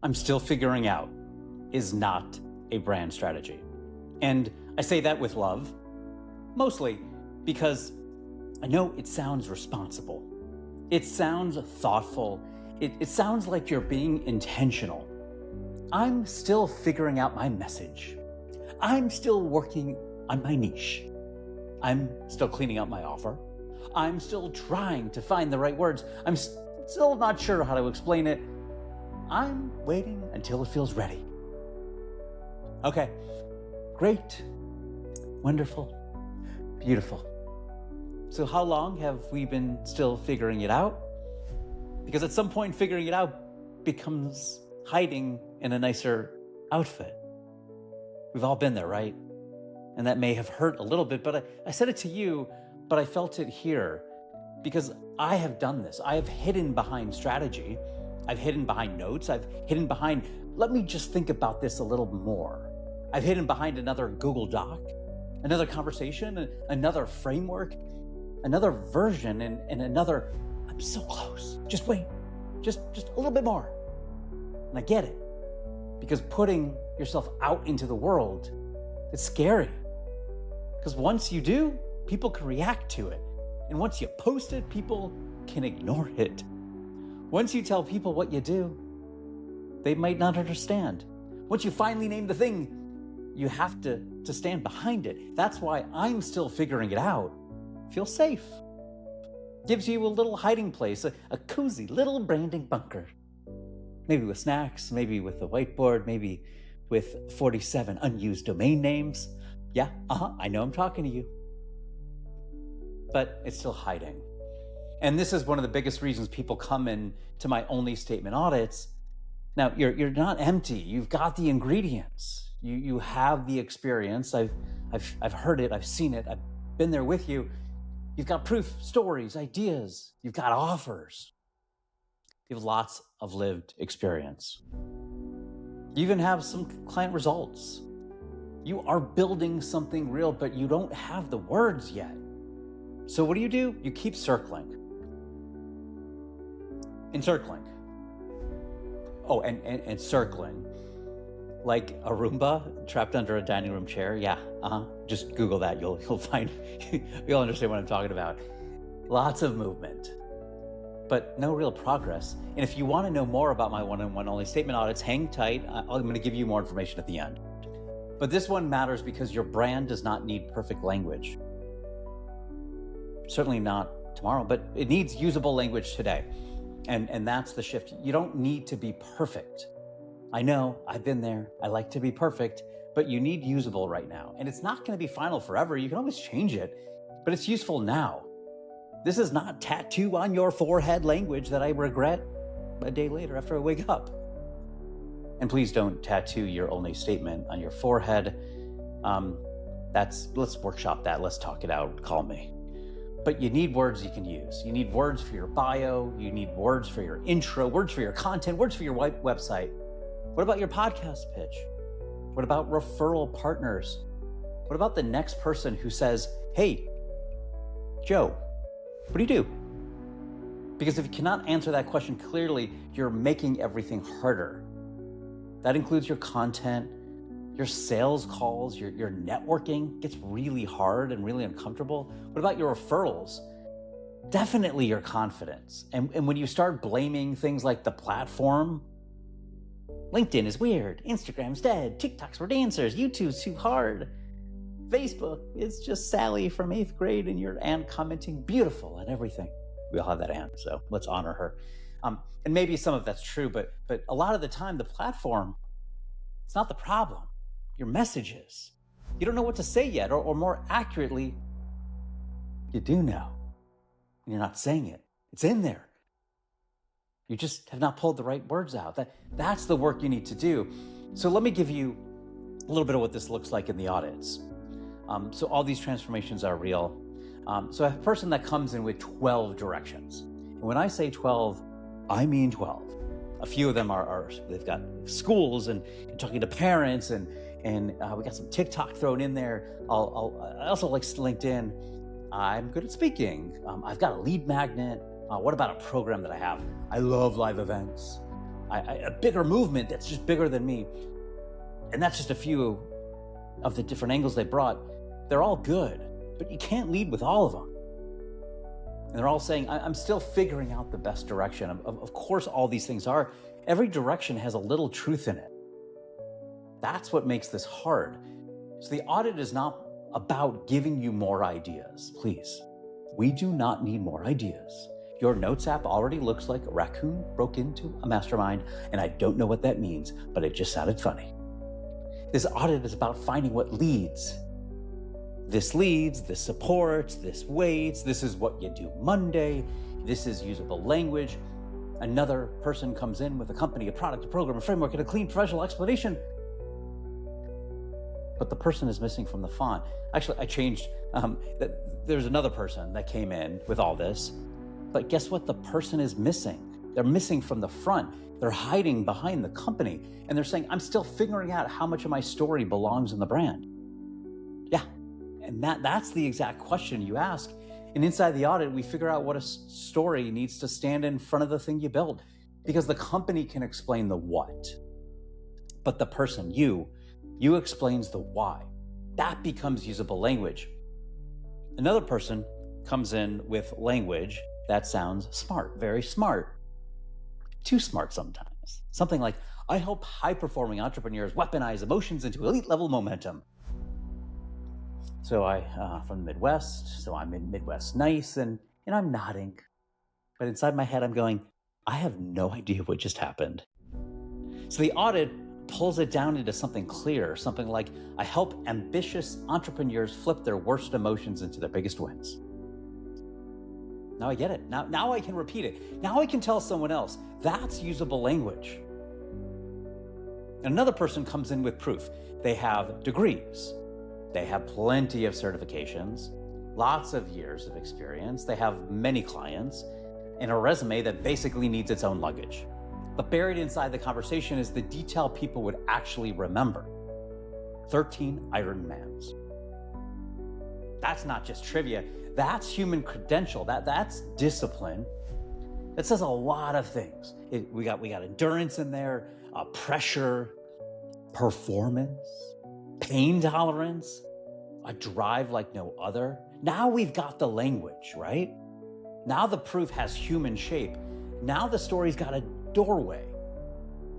I'm still figuring out is not a brand strategy. And I say that with love, mostly because I know it sounds responsible. It sounds thoughtful. It sounds like you're being intentional. I'm still figuring out my message. I'm still working on my niche. I'm still cleaning up my offer. I'm still trying to find the right words. I'm still not sure how to explain it. I'm waiting until it feels ready. Okay, great, wonderful, beautiful. So how long have we been still figuring it out? Because at some point, figuring it out becomes hiding in a nicer outfit. We've all been there, right? And that may have hurt a little bit, but I said it to you, but I felt it here because I have done this. I have hidden behind strategy. I've hidden behind notes. I've hidden behind, let me just think about this a little more. I've hidden behind another Google Doc, another conversation, another framework, another version, and another, I'm so close. Just wait, just a little bit more. And I get it, because putting yourself out into the world, it's scary. Because once you do, people can react to it. And once you post it, people can ignore it. Once you tell people what you do, they might not understand. Once you finally name the thing, you have to stand behind it. That's why I'm still figuring it out. Feel safe. Gives you a little hiding place, a cozy little branding bunker. Maybe with snacks, maybe with a whiteboard, maybe with 47 unused domain names. Yeah, I know I'm talking to you. But it's still hiding. And this is one of the biggest reasons people come in to my ONLY Statement Audits. Now, you're not empty. You've got the ingredients. You have the experience. I've heard it. I've seen it. I've been there with you. You've got proof, stories, ideas. You've got offers. You have lots of lived experience. You even have some client results. You are building something real, but you don't have the words yet. So what do? You keep circling. Encircling. Oh, and circling. Like a Roomba trapped under a dining room chair. Yeah, just Google that. You'll find, you'll understand what I'm talking about. Lots of movement, but no real progress. And if you want to know more about my one-on-one ONLY Statement Audits, hang tight. I'm going to give you more information at the end. But this one matters because your brand does not need perfect language. Certainly not tomorrow, but it needs usable language today. And that's the shift. You don't need to be perfect. I know, I've been there. I like to be perfect, but you need usable right now. And it's not going to be final forever. You can always change it, but it's useful now. This is not tattoo on your forehead language that I regret a day later after I wake up. And please don't tattoo your ONLY statement on your forehead. Let's workshop that. Let's talk it out. Call me. But you need words you can use. You need words for your bio. You need words for your intro, words for your content, words for your website. What about your podcast pitch? What about referral partners? What about the next person who says, hey, Joe, what do you do? Because if you cannot answer that question clearly, you're making everything harder. That includes your content, your sales calls, your networking gets really hard and really uncomfortable. What about your referrals? Definitely your confidence. And when you start blaming things like the platform, LinkedIn is weird, Instagram's dead, TikTok's for dancers, YouTube's too hard, Facebook is just Sally from 8th grade and your aunt commenting beautiful and everything. We all have that aunt, so let's honor her. And maybe some of that's true, but a lot of the time the platform, it's not the problem. Your message is. You don't know what to say yet, or more accurately, you do know. And you're not saying it. It's in there. You just have not pulled the right words out. That's the work you need to do. So let me give you a little bit of what this looks like in the audits. So all these transformations are real. So I have a person that comes in with 12 directions. And when I say 12, I mean 12. A few of them they've got schools and talking to parents and we got some TikTok thrown in there. I also like LinkedIn. I'm good at speaking. I've got a lead magnet. What about a program that I have? I love live events. a bigger movement that's just bigger than me. And that's just a few of the different angles they brought. They're all good, but you can't lead with all of them. And they're all saying, I'm still figuring out the best direction. Of course, all these things are. Every direction has a little truth in it. That's what makes this hard. So the audit is not about giving you more ideas. Please, we do not need more ideas. Your notes app already looks like a raccoon broke into a mastermind, and I don't know what that means, but it just sounded funny. This audit is about finding what leads. This leads, this supports, this waits, this is what you do Monday, this is usable language. Another person comes in with a company, a product, a program, a framework, and a clean professional explanation. But the person is missing from the font. Actually, I changed, there's another person that came in with all this, but guess what? The person is missing. They're missing from the front. They're hiding behind the company, and they're saying, I'm still figuring out how much of my story belongs in the brand. Yeah, and that's the exact question you ask. And inside the audit, we figure out what a story needs to stand in front of the thing you built, because the company can explain the what, but the person, you explains the why. That becomes usable language. Another person comes in with language that sounds smart, very smart, too smart sometimes. Something like, I help high-performing entrepreneurs weaponize emotions into elite-level momentum. So from the Midwest, so I'm in Midwest nice, and I'm nodding. But inside my head, I'm going, I have no idea what just happened. So the audit pulls it down into something clear, something like, I help ambitious entrepreneurs flip their worst emotions into their biggest wins. Now I get it. Now I can repeat it. Now I can tell someone else. That's usable language. Another person comes in with proof. They have degrees. They have plenty of certifications, lots of years of experience. They have many clients, and a resume that basically needs its own luggage. But buried inside the conversation is the detail people would actually remember. 13 Ironmans. That's not just trivia. That's human credential. That's discipline. It says a lot of things. We got endurance in there, pressure, performance, pain tolerance, a drive like no other. Now we've got the language, right? Now the proof has human shape. Now the story's got a doorway.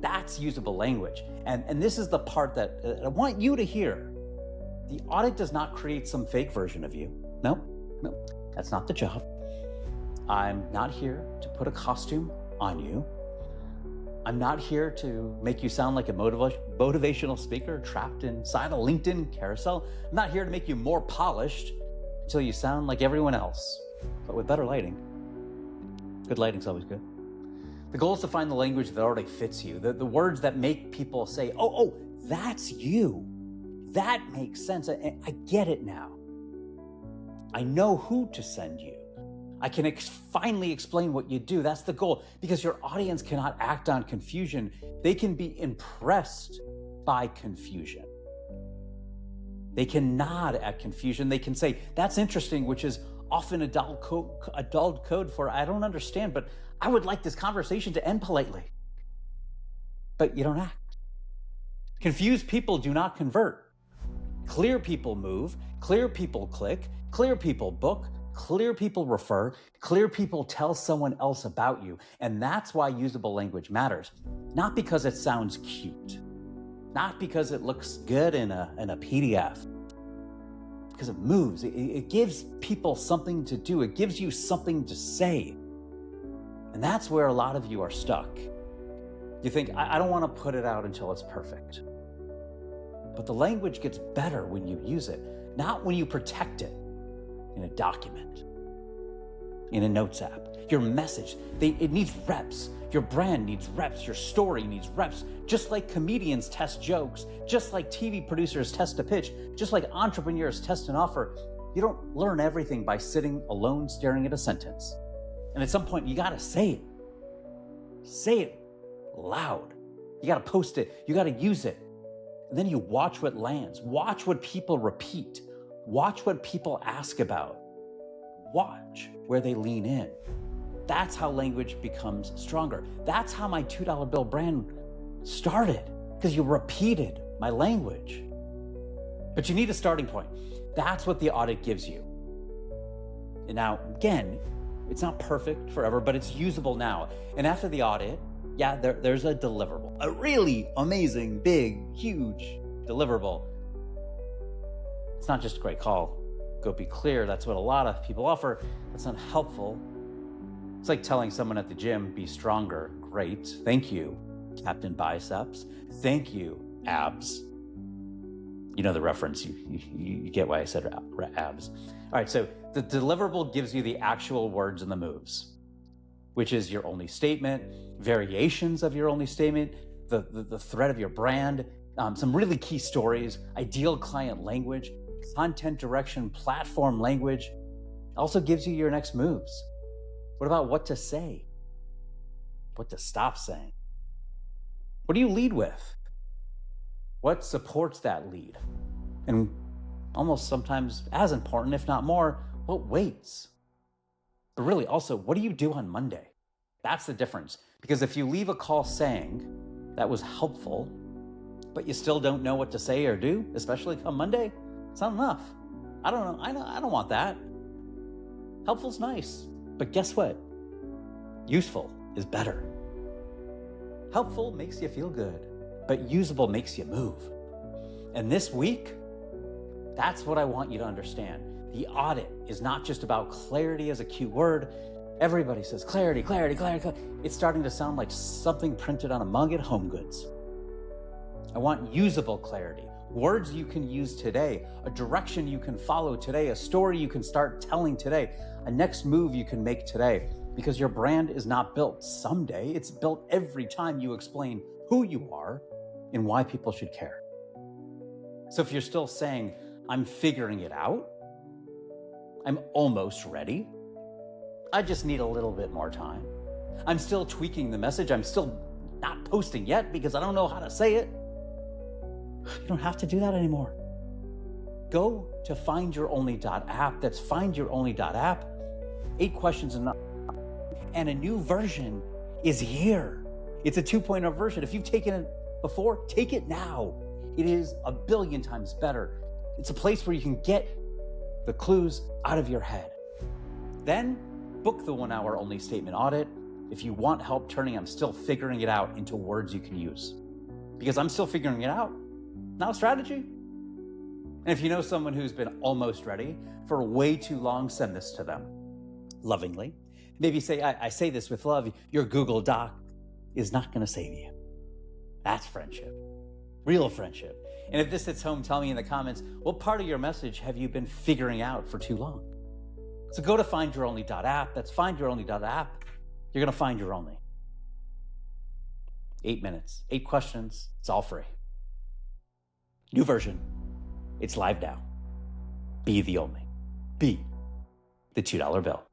That's usable language. And this is the part that I want you to hear. The audit does not create some fake version of you. No, that's not the job. I'm not here to put a costume on you. I'm not here to make you sound like a motivational speaker trapped inside a LinkedIn carousel. I'm not here to make you more polished until you sound like everyone else, but with better lighting. Good lighting's always good. The goal is to find the language that already fits you, the words that make people say, oh, that's you. That makes sense. I get it now. I know who to send you. I can finally explain what you do. That's the goal, because your audience cannot act on confusion. They can be impressed by confusion. They can nod at confusion. They can say, that's interesting, which is often adult code for, I don't understand, but I would like this conversation to end politely. But you don't act. Confused people do not convert. Clear people move, clear people click, clear people book, clear people refer, clear people tell someone else about you. And that's why usable language matters. Not because it sounds cute, not because it looks good in a PDF, because it moves. It gives people something to do. It gives you something to say. And that's where a lot of you are stuck. You think, I don't want to put it out until it's perfect. But the language gets better when you use it, not when you protect it in a document, in a notes app. Your message, it needs reps. Your brand needs reps. Your story needs reps. Just like comedians test jokes, just like TV producers test a pitch, just like entrepreneurs test an offer. You don't learn everything by sitting alone staring at a sentence. And at some point, you gotta say it. Say it loud. You gotta post it. You gotta use it. And then you watch what lands. Watch what people repeat. Watch what people ask about. Watch where they lean in. That's how language becomes stronger. That's how my $2 bill brand started, because you repeated my language. But you need a starting point. That's what the audit gives you. And now, again, it's not perfect forever, but it's usable now. And after the audit, yeah, there's a deliverable, a really amazing, big, huge deliverable. It's not just a great call. Go be clear. That's what a lot of people offer. That's not helpful. It's like telling someone at the gym, be stronger. Great. Thank you, Captain Biceps. Thank you, abs. You know the reference. You get why I said abs. All right, so the deliverable gives you the actual words and the moves, which is your only statement, variations of your only statement, the thread of your brand, some really key stories, ideal client language, content direction, platform language. It also gives you your next moves. What about what to say? What to stop saying? What do you lead with? What supports that lead? And almost sometimes as important, if not more, what waits? But really also, what do you do on Monday? That's the difference. Because if you leave a call saying that was helpful, but you still don't know what to say or do, especially on Monday, it's not enough. I don't know. I don't want that. Helpful's nice, but guess what? Useful is better. Helpful makes you feel good, but usable makes you move. And this week, that's what I want you to understand. The audit is not just about clarity as a cute word. Everybody says clarity, clarity, clarity, clarity. It's starting to sound like something printed on a mug at Home Goods. I want usable clarity, words you can use today, a direction you can follow today, a story you can start telling today, a next move you can make today, because your brand is not built someday. It's built every time you explain who you are and why people should care. So if you're still saying, I'm figuring it out, I'm almost ready, I just need a little bit more time, I'm still tweaking the message, I'm still not posting yet because I don't know how to say it, you don't have to do that anymore. Go to findyouronly.app. That's findyouronly.app. 8 questions enough. And a new version is here. It's a 2.0 version. If you've taken it before, take it now. It is a billion times better. It's a place where you can get the clues out of your head. Then book the 1 hour only statement audit. If you want help turning I'm still figuring it out into words you can use. Because I'm still figuring it out. Not a strategy. And if you know someone who's been almost ready for way too long, send this to them lovingly. Maybe say, I say this with love, your Google Doc is not going to save you. That's friendship, real friendship. And if this hits home, tell me in the comments, what part of your message have you been figuring out for too long? So go to findyouronly.app. That's findyouronly.app. You're going to find your only. 8 minutes, 8 questions. It's all free. New version. It's live now. Be the only. Be the $2 bill.